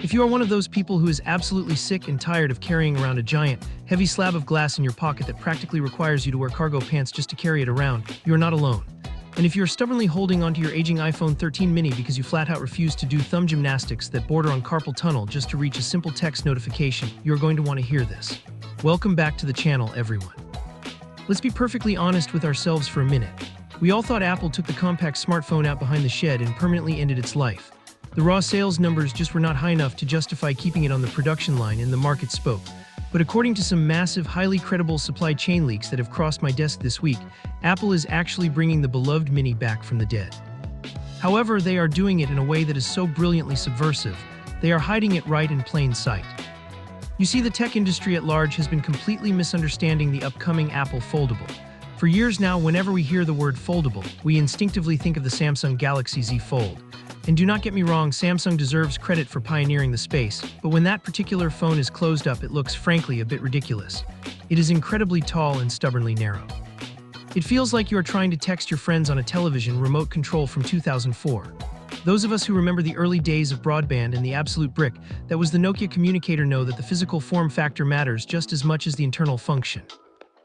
If you are one of those people who is absolutely sick and tired of carrying around a giant, heavy slab of glass in your pocket that practically requires you to wear cargo pants just to carry it around, you are not alone. And if you are stubbornly holding onto your aging iPhone 13 mini because you flat out refuse to do thumb gymnastics that border on carpal tunnel just to reach a simple text notification, you are going to want to hear this. Welcome back to the channel, everyone. Let's be perfectly honest with ourselves for a minute. We all thought Apple took the compact smartphone out behind the shed and permanently ended its life. The raw sales numbers just were not high enough to justify keeping it on the production line, and the market spoke. But according to some massive, highly credible supply chain leaks that have crossed my desk this week, Apple is actually bringing the beloved Mini back from the dead. However, they are doing it in a way that is so brilliantly subversive, they are hiding it right in plain sight. You see, the tech industry at large has been completely misunderstanding the upcoming Apple Foldable. For years now, whenever we hear the word foldable, we instinctively think of the Samsung Galaxy Z Fold. And do not get me wrong, Samsung deserves credit for pioneering the space, but when that particular phone is closed up, it looks frankly a bit ridiculous. It is incredibly tall and stubbornly narrow. It feels like you are trying to text your friends on a television remote control from 2004. Those of us who remember the early days of broadband and the absolute brick that was the Nokia communicator know that the physical form factor matters just as much as the internal function.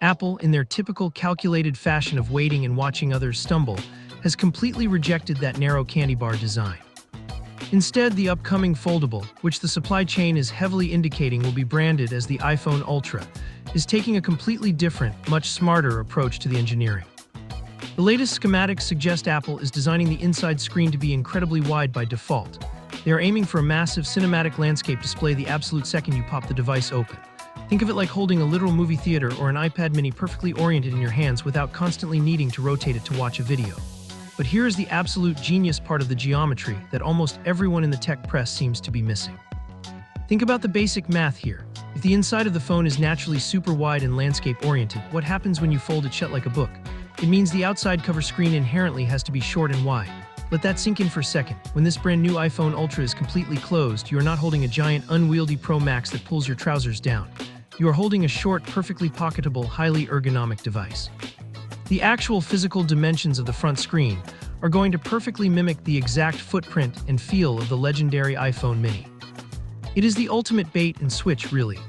Apple, in their typical calculated fashion of waiting and watching others stumble, has completely rejected that narrow candy bar design. Instead, the upcoming foldable, which the supply chain is heavily indicating will be branded as the iPhone Ultra, is taking a completely different, much smarter approach to the engineering. The latest schematics suggest Apple is designing the inside screen to be incredibly wide by default. They are aiming for a massive cinematic landscape display the absolute second you pop the device open. Think of it like holding a literal movie theater or an iPad mini perfectly oriented in your hands without constantly needing to rotate it to watch a video. But here is the absolute genius part of the geometry that almost everyone in the tech press seems to be missing. Think about the basic math here. If the inside of the phone is naturally super wide and landscape-oriented, what happens when you fold it shut like a book? It means the outside cover screen inherently has to be short and wide. Let that sink in for a second. When this brand new iPhone Ultra is completely closed, you are not holding a giant, unwieldy Pro Max that pulls your trousers down. You are holding a short, perfectly pocketable, highly ergonomic device. The actual physical dimensions of the front screen are going to perfectly mimic the exact footprint and feel of the legendary iPhone mini. It is the ultimate bait and switch, really.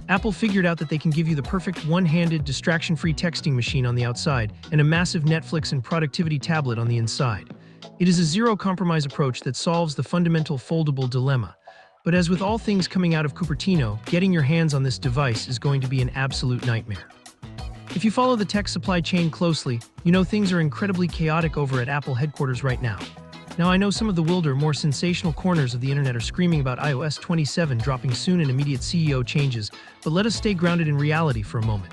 Apple figured out that they can give you the perfect one-handed, distraction-free texting machine on the outside and a massive Netflix and productivity tablet on the inside. It is a zero-compromise approach that solves the fundamental foldable dilemma. But as with all things coming out of Cupertino, getting your hands on this device is going to be an absolute nightmare. If you follow the tech supply chain closely, you know things are incredibly chaotic over at Apple headquarters right now. Now, I know some of the wilder, more sensational corners of the internet are screaming about iOS 27 dropping soon and immediate CEO changes, but let us stay grounded in reality for a moment.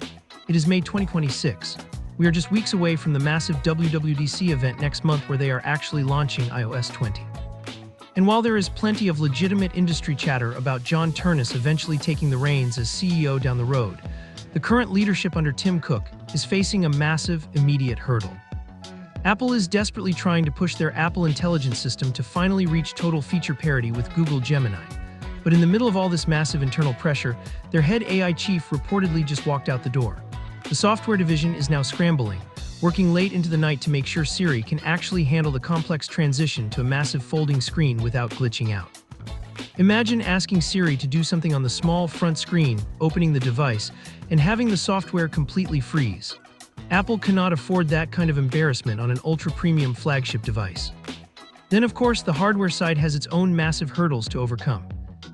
It is May 2026. We are just weeks away from the massive WWDC event next month where they are actually launching iOS 20. And while there is plenty of legitimate industry chatter about John Ternus eventually taking the reins as CEO down the road, the current leadership under Tim Cook is facing a massive, immediate hurdle. Apple is desperately trying to push their Apple Intelligence system to finally reach total feature parity with Google Gemini. But in the middle of all this massive internal pressure, their head AI chief reportedly just walked out the door. The software division is now scrambling, working late into the night to make sure Siri can actually handle the complex transition to a massive folding screen without glitching out. Imagine asking Siri to do something on the small front screen, opening the device, and having the software completely freeze. Apple cannot afford that kind of embarrassment on an ultra-premium flagship device. Then, of course, the hardware side has its own massive hurdles to overcome.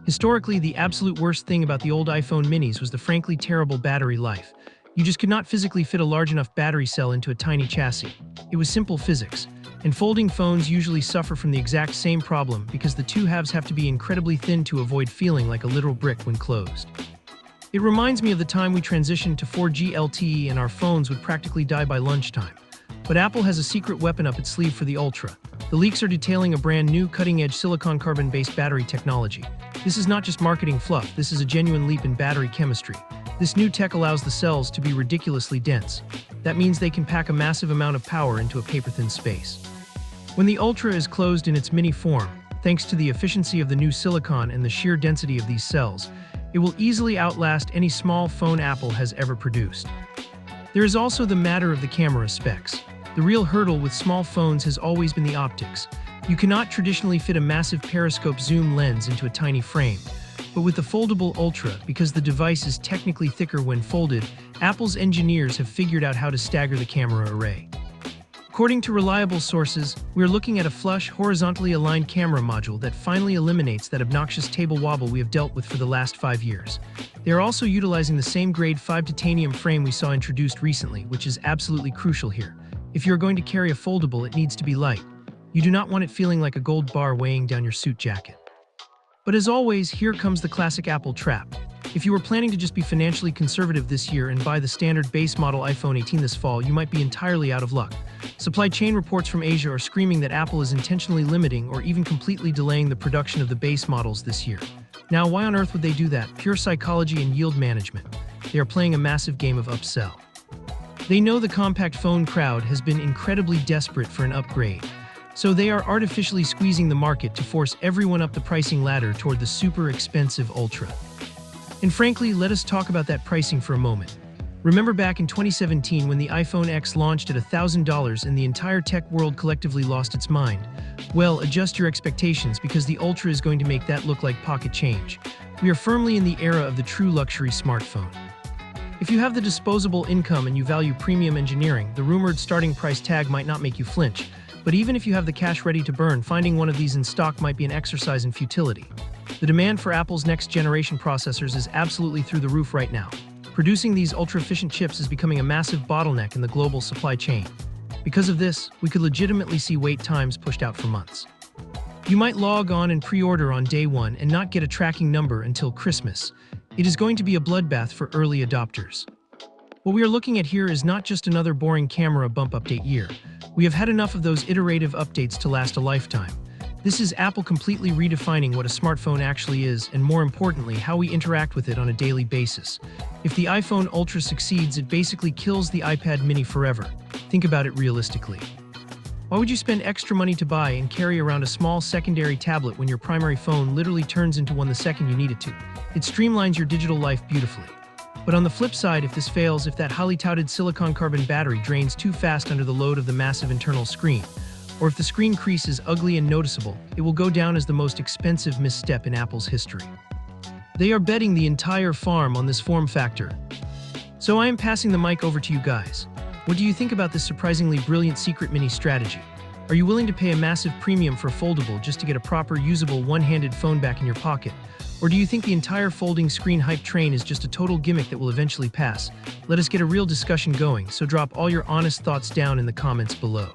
Historically, the absolute worst thing about the old iPhone minis was the frankly terrible battery life. You just could not physically fit a large enough battery cell into a tiny chassis. It was simple physics. And folding phones usually suffer from the exact same problem because the two halves have to be incredibly thin to avoid feeling like a literal brick when closed. It reminds me of the time we transitioned to 4G LTE and our phones would practically die by lunchtime. But Apple has a secret weapon up its sleeve for the Ultra. The leaks are detailing a brand new cutting-edge silicon carbon-based battery technology. This is not just marketing fluff, this is a genuine leap in battery chemistry. This new tech allows the cells to be ridiculously dense. That means they can pack a massive amount of power into a paper-thin space. When the Ultra is closed in its mini form, thanks to the efficiency of the new silicon and the sheer density of these cells, it will easily outlast any small phone Apple has ever produced. There is also the matter of the camera specs. The real hurdle with small phones has always been the optics. You cannot traditionally fit a massive periscope zoom lens into a tiny frame. But with the foldable Ultra, because the device is technically thicker when folded, Apple's engineers have figured out how to stagger the camera array. According to reliable sources, we're looking at a flush, horizontally aligned camera module that finally eliminates that obnoxious table wobble we have dealt with for the last 5 years. They are also utilizing the same grade 5 titanium frame we saw introduced recently, which is absolutely crucial here. If you're going to carry a foldable, it needs to be light. You do not want it feeling like a gold bar weighing down your suit jacket. But as always, here comes the classic Apple trap. If you were planning to just be financially conservative this year and buy the standard base model iPhone 18 this fall, you might be entirely out of luck. Supply chain reports from Asia are screaming that Apple is intentionally limiting or even completely delaying the production of the base models this year. Now, why on earth would they do that? Pure psychology and yield management. They are playing a massive game of upsell. They know the compact phone crowd has been incredibly desperate for an upgrade. So they are artificially squeezing the market to force everyone up the pricing ladder toward the super expensive Ultra. And frankly, let us talk about that pricing for a moment. Remember back in 2017 when the iPhone X launched at $1,000 and the entire tech world collectively lost its mind? Well, adjust your expectations because the Ultra is going to make that look like pocket change. We are firmly in the era of the true luxury smartphone. If you have the disposable income and you value premium engineering, the rumored starting price tag might not make you flinch. But even if you have the cash ready to burn, finding one of these in stock might be an exercise in futility. The demand for Apple's next-generation processors is absolutely through the roof right now. Producing these ultra-efficient chips is becoming a massive bottleneck in the global supply chain. Because of this, we could legitimately see wait times pushed out for months. You might log on and pre-order on day one and not get a tracking number until Christmas. It is going to be a bloodbath for early adopters. What we are looking at here is not just another boring camera bump update year. We have had enough of those iterative updates to last a lifetime. This is Apple completely redefining what a smartphone actually is, and more importantly, how we interact with it on a daily basis. If the iPhone Ultra succeeds, it basically kills the iPad mini forever. Think about it realistically. Why would you spend extra money to buy and carry around a small secondary tablet when your primary phone literally turns into one the second you need it to? It streamlines your digital life beautifully. But on the flip side, if this fails, if that highly touted silicon carbon battery drains too fast under the load of the massive internal screen, or if the screen crease is ugly and noticeable, it will go down as the most expensive misstep in Apple's history. They are betting the entire farm on this form factor. So I am passing the mic over to you guys. What do you think about this surprisingly brilliant secret mini strategy? Are you willing to pay a massive premium for a foldable just to get a proper, usable, one-handed phone back in your pocket? Or do you think the entire folding screen hype train is just a total gimmick that will eventually pass? Let us get a real discussion going, so drop all your honest thoughts down in the comments below.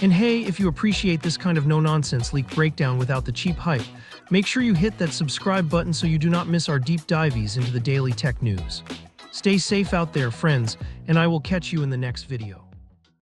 And hey, if you appreciate this kind of no-nonsense leak breakdown without the cheap hype, make sure you hit that subscribe button so you do not miss our deep dives into the daily tech news. Stay safe out there, friends, and I will catch you in the next video.